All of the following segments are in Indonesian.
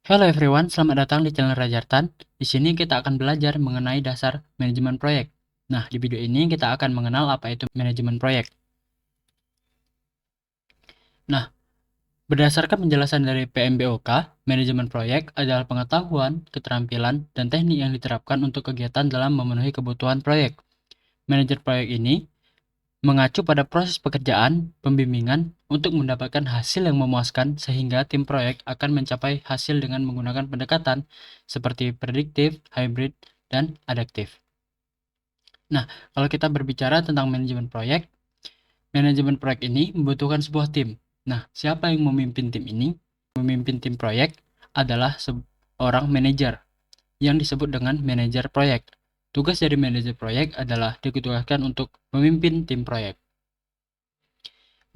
Hello everyone, selamat datang di channel Rajartan. Di sini kita akan belajar mengenai dasar manajemen proyek. Nah, di video ini kita akan mengenal apa itu manajemen proyek. Nah, berdasarkan penjelasan dari PMBOK, manajemen proyek adalah pengetahuan, keterampilan, dan teknik yang diterapkan untuk kegiatan dalam memenuhi kebutuhan proyek. Manajer proyek ini mengacu pada proses pekerjaan, pembimbingan, untuk mendapatkan hasil yang memuaskan sehingga tim proyek akan mencapai hasil dengan menggunakan pendekatan seperti prediktif, hybrid, dan adaptif. Nah, kalau kita berbicara tentang manajemen proyek ini membutuhkan sebuah tim. Nah, siapa yang memimpin tim ini? Memimpin tim proyek adalah seorang manajer yang disebut dengan manajer proyek. Tugas dari manajer proyek adalah ditugaskan untuk memimpin tim proyek.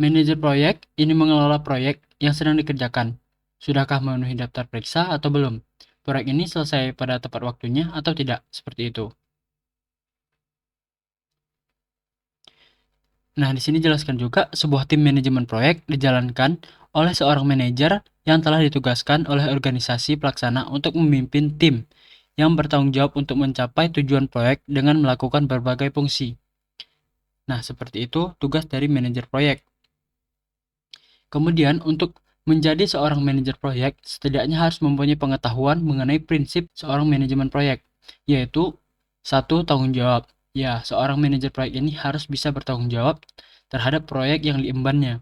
Manajer proyek ini mengelola proyek yang sedang dikerjakan. Sudahkah memenuhi daftar periksa atau belum? Proyek ini selesai pada tepat waktunya atau tidak? Seperti itu. Nah, di sini jelaskan juga sebuah tim manajemen proyek dijalankan oleh seorang manajer yang telah ditugaskan oleh organisasi pelaksana untuk memimpin tim yang bertanggung jawab untuk mencapai tujuan proyek dengan melakukan berbagai fungsi. Nah, seperti itu tugas dari manajer proyek. Kemudian, untuk menjadi seorang manajer proyek, setidaknya harus mempunyai pengetahuan mengenai prinsip seorang manajemen proyek, yaitu satu, tanggung jawab. Ya, seorang manajer proyek ini harus bisa bertanggung jawab terhadap proyek yang diembannya.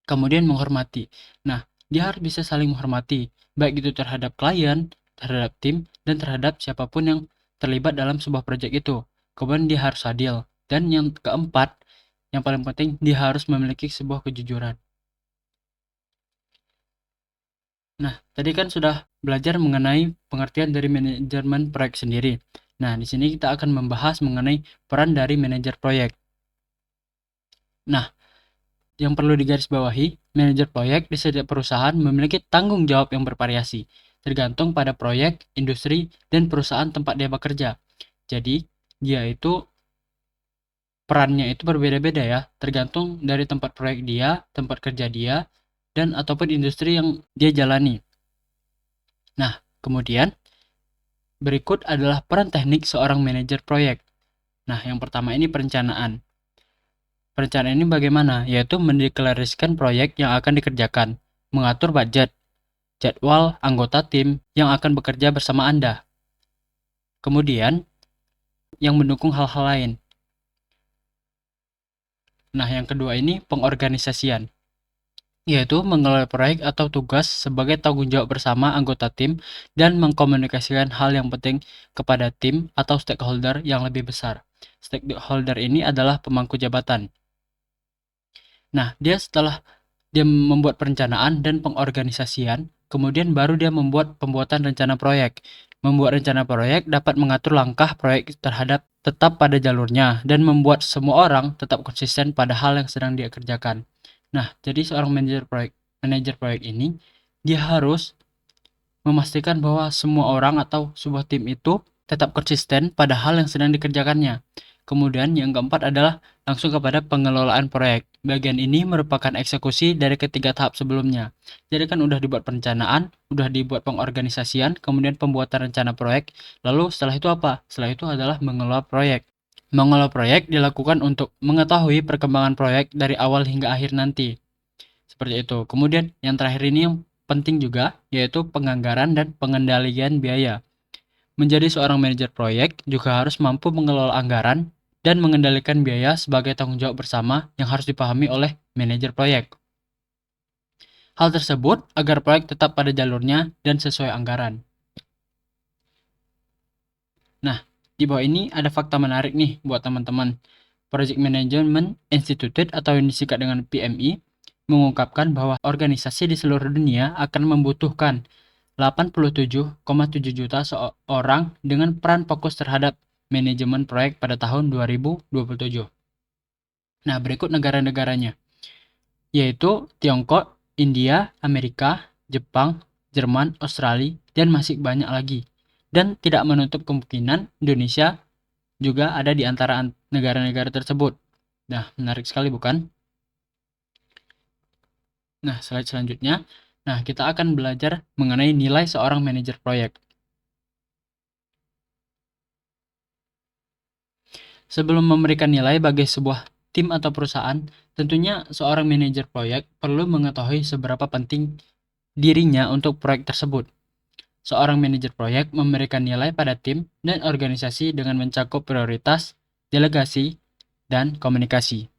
Kemudian menghormati. Nah, dia harus bisa saling menghormati, baik itu terhadap klien, terhadap tim, dan terhadap siapapun yang terlibat dalam sebuah proyek itu. Kemudian dia harus adil. Dan yang keempat, yang paling penting, dia harus memiliki sebuah kejujuran. Nah, tadi kan sudah belajar mengenai pengertian dari manajemen proyek sendiri. Nah, di sini kita akan membahas mengenai peran dari manajer proyek. Nah, yang perlu digarisbawahi, manajer proyek di setiap perusahaan memiliki tanggung jawab yang bervariasi, tergantung pada proyek, industri, dan perusahaan tempat dia bekerja. Jadi, dia itu perannya itu berbeda-beda ya, tergantung dari tempat proyek dia, tempat kerja dia, dan ataupun industri yang dia jalani. Nah, kemudian berikut adalah peran teknik seorang manajer proyek. Nah, yang pertama ini perencanaan. Perencanaan ini bagaimana? Yaitu mendeklarasikan proyek yang akan dikerjakan, mengatur budget, jadwal anggota tim yang akan bekerja bersama Anda. Kemudian, yang mendukung hal-hal lain. Nah, yang kedua ini pengorganisasian, yaitu mengelola proyek atau tugas sebagai tanggung jawab bersama anggota tim dan mengkomunikasikan hal yang penting kepada tim atau stakeholder yang lebih besar. Stakeholder ini adalah pemangku jabatan. Nah, setelah dia membuat perencanaan dan pengorganisasian, kemudian baru dia membuat pembuatan rencana proyek. Membuat rencana proyek dapat mengatur langkah proyek terhadap tetap pada jalurnya dan membuat semua orang tetap konsisten pada hal yang sedang dia kerjakan. Nah, jadi seorang manajer proyek ini dia harus memastikan bahwa semua orang atau sebuah tim itu tetap konsisten pada hal yang sedang dikerjakannya. Kemudian yang keempat adalah langsung kepada pengelolaan proyek. Bagian ini merupakan eksekusi dari ketiga tahap sebelumnya. Jadi kan udah dibuat perencanaan, udah dibuat pengorganisasian, kemudian pembuatan rencana proyek. Lalu setelah itu apa? Setelah itu adalah mengelola proyek. Mengelola proyek dilakukan untuk mengetahui perkembangan proyek dari awal hingga akhir nanti. Seperti itu. Kemudian yang terakhir ini yang penting juga, yaitu penganggaran dan pengendalian biaya. Menjadi seorang manajer proyek juga harus mampu mengelola anggaran dan mengendalikan biaya sebagai tanggung jawab bersama yang harus dipahami oleh manajer proyek. Hal tersebut agar proyek tetap pada jalurnya dan sesuai anggaran. Nah, di bawah ini ada fakta menarik nih buat teman-teman. Project Management Institute atau yang disingkat dengan PMI mengungkapkan bahwa organisasi di seluruh dunia akan membutuhkan 87,7 juta orang dengan peran fokus terhadap manajemen proyek pada tahun 2027. Nah, berikut negara-negaranya, yaitu Tiongkok, India, Amerika, Jepang, Jerman, Australia, dan masih banyak lagi. Dan tidak menutup kemungkinan Indonesia juga ada di antara negara-negara tersebut. Nah, menarik sekali bukan? Nah, slide selanjutnya. Nah, kita akan belajar mengenai nilai seorang manajer proyek. Sebelum memberikan nilai bagi sebuah tim atau perusahaan, tentunya seorang manajer proyek perlu mengetahui seberapa penting dirinya untuk proyek tersebut. Seorang manajer proyek memberikan nilai pada tim dan organisasi dengan mencakup prioritas, delegasi, dan komunikasi.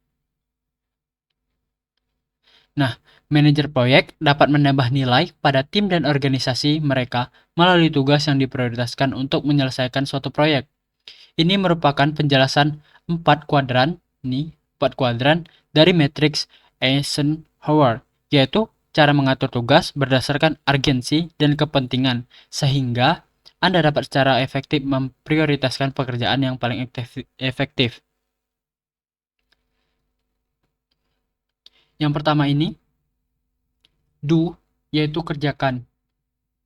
Nah, manajer proyek dapat menambah nilai pada tim dan organisasi mereka melalui tugas yang diprioritaskan untuk menyelesaikan suatu proyek. Ini merupakan penjelasan 4 kuadran, nih, 4 kuadran dari matriks Eisenhower, yaitu cara mengatur tugas berdasarkan urgensi dan kepentingan, sehingga Anda dapat secara efektif memprioritaskan pekerjaan yang paling efektif. Yang pertama ini, do, yaitu kerjakan.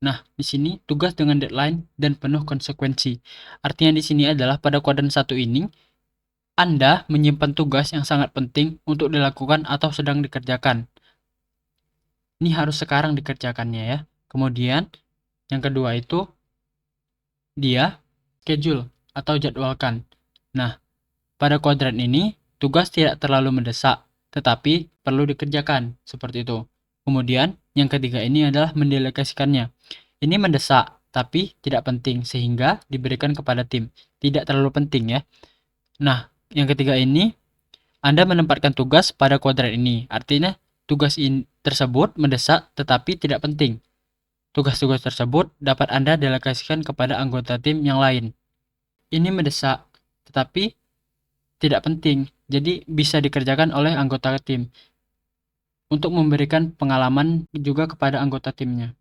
Nah, di sini tugas dengan deadline dan penuh konsekuensi. Artinya di sini adalah pada kuadran 1 ini, Anda menyimpan tugas yang sangat penting untuk dilakukan atau sedang dikerjakan. Ini harus sekarang dikerjakannya ya. Kemudian, yang kedua itu, dia schedule atau jadwalkan. Nah, pada kuadran ini, tugas tidak terlalu mendesak, tetapi perlu dikerjakan, seperti itu. Kemudian, yang ketiga ini adalah mendelegasikannya. Ini mendesak, tapi tidak penting, sehingga diberikan kepada tim. Tidak terlalu penting ya. Nah, yang ketiga ini, Anda menempatkan tugas pada kuadran ini. Artinya, tugas tersebut mendesak tetapi tidak penting. Tugas-tugas tersebut dapat Anda delegasikan kepada anggota tim yang lain. Ini mendesak, tetapi tidak penting, jadi bisa dikerjakan oleh anggota tim untuk memberikan pengalaman juga kepada anggota timnya.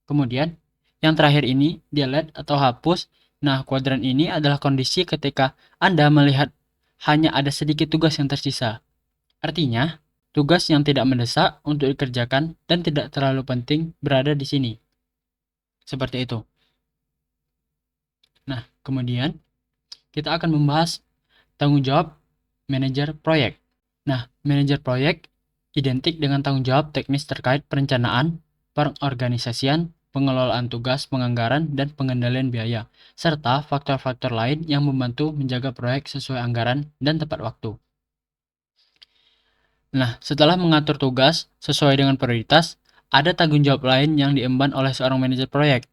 Kemudian, yang terakhir ini, delete atau hapus. Nah, kuadran ini adalah kondisi ketika Anda melihat hanya ada sedikit tugas yang tersisa. Artinya, tugas yang tidak mendesak untuk dikerjakan dan tidak terlalu penting berada di sini. Seperti itu. Nah, kemudian kita akan membahas tanggung jawab manajer proyek. Nah, manajer proyek identik dengan tanggung jawab teknis terkait perencanaan, pengorganisasian, pengelolaan tugas, penganggaran, dan pengendalian biaya, serta faktor-faktor lain yang membantu menjaga proyek sesuai anggaran dan tepat waktu. Nah, setelah mengatur tugas sesuai dengan prioritas, ada tanggung jawab lain yang diemban oleh seorang manajer proyek.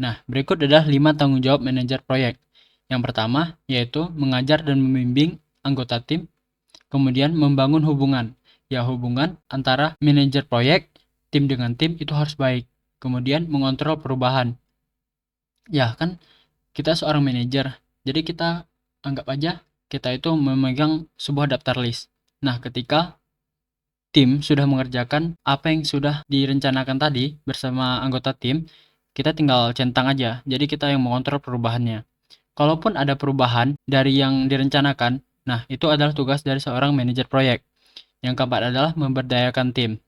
Nah, berikut adalah 5 tanggung jawab manajer proyek. Yang pertama, yaitu mengajar dan membimbing anggota tim, kemudian membangun hubungan. Ya, hubungan antara manajer proyek, tim dengan tim itu harus baik. Kemudian mengontrol perubahan. Ya, kan kita seorang manajer, jadi kita anggap aja kita itu memegang sebuah daftar list. Nah, ketika tim sudah mengerjakan apa yang sudah direncanakan tadi bersama anggota tim, kita tinggal centang aja. Jadi kita yang mengontrol perubahannya. Kalaupun ada perubahan dari yang direncanakan, nah itu adalah tugas dari seorang manajer proyek. Yang keempat adalah memberdayakan tim.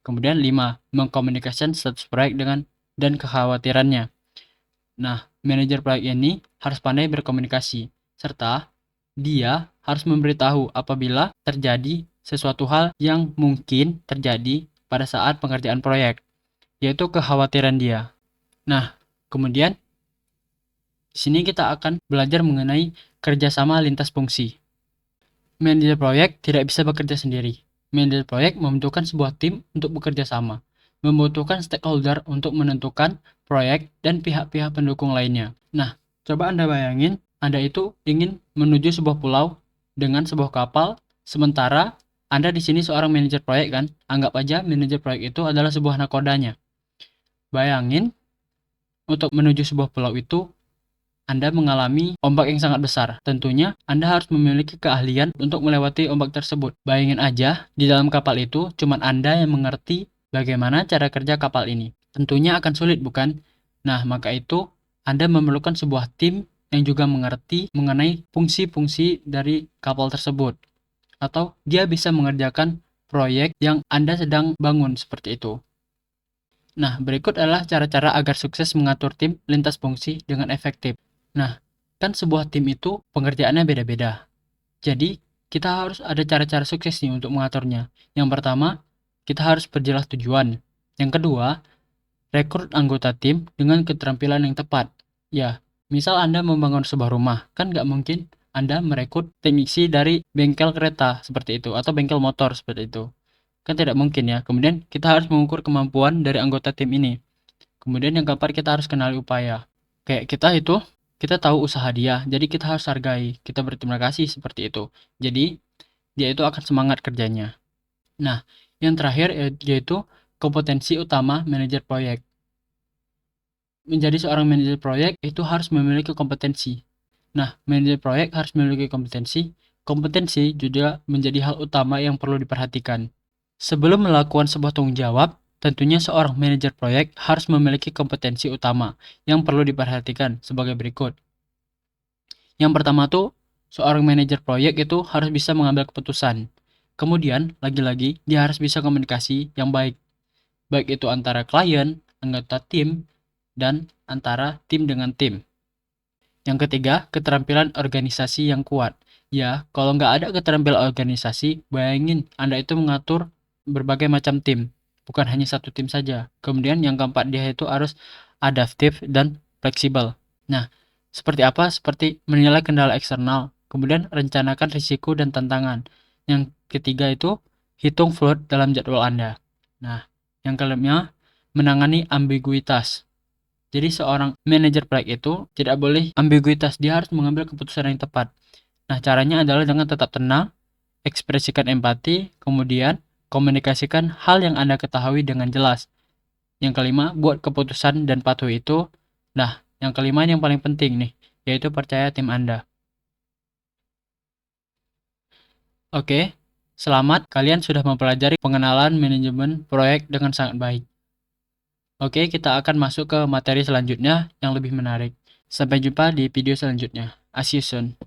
Kemudian 5, mengkomunikasikan status proyek dan kekhawatirannya. Nah, manajer proyek ini harus pandai berkomunikasi, serta dia harus memberitahu apabila terjadi sesuatu hal yang mungkin terjadi pada saat pengerjaan proyek, yaitu kekhawatiran dia. Nah, kemudian di sini kita akan belajar mengenai kerjasama lintas fungsi. Manajer proyek tidak bisa bekerja sendiri. Manajer proyek membutuhkan sebuah tim untuk bekerja sama, membutuhkan stakeholder untuk menentukan proyek dan pihak-pihak pendukung lainnya. Nah, coba Anda bayangin, Anda itu ingin menuju sebuah pulau dengan sebuah kapal, sementara Anda di sini seorang manajer proyek kan? Anggap aja manajer proyek itu adalah sebuah nakodanya. Bayangin, untuk menuju sebuah pulau itu, Anda mengalami ombak yang sangat besar. Tentunya, Anda harus memiliki keahlian untuk melewati ombak tersebut. Bayangin aja, di dalam kapal itu cuma Anda yang mengerti bagaimana cara kerja kapal ini. Tentunya akan sulit, bukan? Nah, maka itu Anda memerlukan sebuah tim yang juga mengerti mengenai fungsi-fungsi dari kapal tersebut. Atau dia bisa mengerjakan proyek yang Anda sedang bangun seperti itu. Nah, berikut adalah cara-cara agar sukses mengatur tim lintas fungsi dengan efektif. Nah, kan sebuah tim itu pengerjaannya beda-beda. Jadi, kita harus ada cara-cara sukses nih untuk mengaturnya. Yang pertama, kita harus perjelas tujuan. Yang kedua, rekrut anggota tim dengan keterampilan yang tepat. Ya, misal Anda membangun sebuah rumah, kan nggak mungkin Anda merekrut teknisi dari bengkel kereta seperti itu, atau bengkel motor seperti itu. Kan tidak mungkin ya. Kemudian kita harus mengukur kemampuan dari anggota tim ini. Kemudian yang keempat, kita harus kenali upaya. Kayak kita tahu usaha dia, jadi kita harus hargai. Kita berterima kasih seperti itu. Jadi, dia itu akan semangat kerjanya. Nah, yang terakhir yaitu kompetensi utama manajer proyek. Menjadi seorang manajer proyek itu harus memiliki kompetensi. Nah, manajer proyek harus memiliki kompetensi. Kompetensi juga menjadi hal utama yang perlu diperhatikan. Sebelum melakukan sebuah tanggung jawab, tentunya seorang manajer proyek harus memiliki kompetensi utama yang perlu diperhatikan sebagai berikut. Yang pertama tuh, seorang manajer proyek itu harus bisa mengambil keputusan. Kemudian, lagi-lagi, dia harus bisa komunikasi yang baik. Baik itu antara klien, anggota tim, dan antara tim dengan tim. Yang ketiga, keterampilan organisasi yang kuat. Ya, kalau nggak ada keterampilan organisasi, bayangin Anda itu mengatur berbagai macam tim, bukan hanya satu tim saja. Kemudian yang keempat, dia itu harus adaptif dan fleksibel. Nah, seperti apa? Seperti menilai kendala eksternal, kemudian rencanakan risiko dan tantangan. Yang ketiga itu, hitung float dalam jadwal Anda. Nah, yang kelima, menangani ambiguitas. Jadi seorang manajer proyek itu tidak boleh ambiguitas, dia harus mengambil keputusan yang tepat. Nah, caranya adalah dengan tetap tenang, ekspresikan empati, kemudian komunikasikan hal yang Anda ketahui dengan jelas. Yang kelima, buat keputusan dan patuh itu. Nah, yang kelima yang paling penting nih, yaitu percaya tim Anda. Oke, selamat kalian sudah mempelajari pengenalan manajemen proyek dengan sangat baik. Oke, kita akan masuk ke materi selanjutnya yang lebih menarik. Sampai jumpa di video selanjutnya. See you soon.